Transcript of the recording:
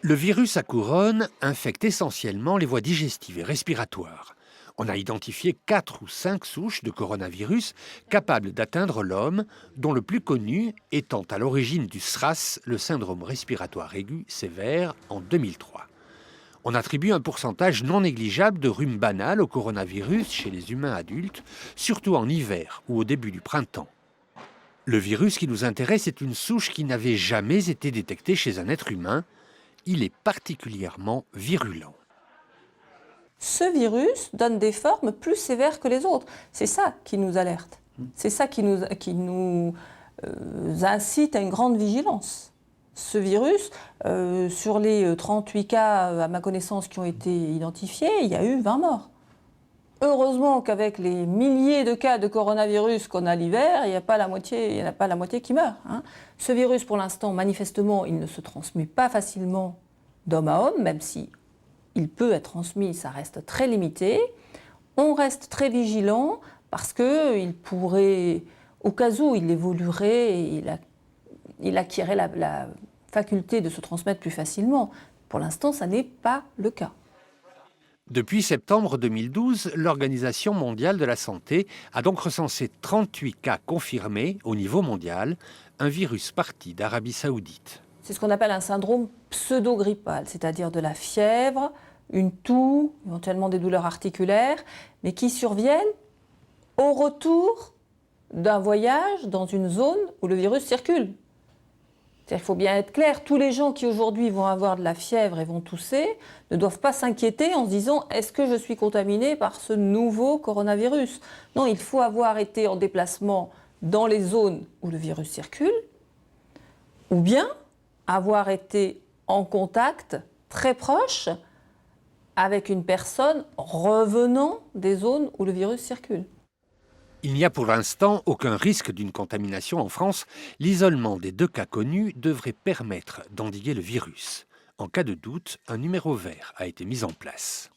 Le virus à couronne infecte essentiellement les voies digestives et respiratoires. On a identifié 4 ou 5 souches de coronavirus capables d'atteindre l'homme, dont le plus connu étant à l'origine du SRAS, le syndrome respiratoire aigu sévère, en 2003. On attribue un pourcentage non négligeable de rhume banal au coronavirus chez les humains adultes, surtout en hiver ou au début du printemps. Le virus qui nous intéresse est une souche qui n'avait jamais été détectée chez un être humain. Il est particulièrement virulent. Ce virus donne des formes plus sévères que les autres. C'est ça qui nous alerte. C'est ça qui nous incite à une grande vigilance. Ce virus, sur les 38 cas, à ma connaissance, qui ont été identifiés, il y a eu 20 morts. Heureusement qu'avec les milliers de cas de coronavirus qu'on a l'hiver, il n'y en a pas la moitié qui meurt. Ce virus, pour l'instant, manifestement, il ne se transmet pas facilement d'homme à homme, même si il peut être transmis, ça reste très limité. On reste très vigilant parce qu'il pourrait, au cas où il évoluerait, il acquérait la faculté de se transmettre plus facilement. Pour l'instant, ça n'est pas le cas. Depuis septembre 2012, l'Organisation mondiale de la santé a donc recensé 38 cas confirmés au niveau mondial, un virus parti d'Arabie saoudite. C'est ce qu'on appelle un syndrome pseudo-grippal, c'est-à-dire de la fièvre, une toux, éventuellement des douleurs articulaires, mais qui surviennent au retour d'un voyage dans une zone où le virus circule. Il faut bien être clair, tous les gens qui aujourd'hui vont avoir de la fièvre et vont tousser ne doivent pas s'inquiéter en se disant « est-ce que je suis contaminé par ce nouveau coronavirus ?» Non, il faut avoir été en déplacement dans les zones où le virus circule, ou bien avoir été en contact très proche avec une personne revenant des zones où le virus circule. Il n'y a pour l'instant aucun risque d'une contamination en France. L'isolement des 2 cas connus devrait permettre d'endiguer le virus. En cas de doute, un numéro vert a été mis en place.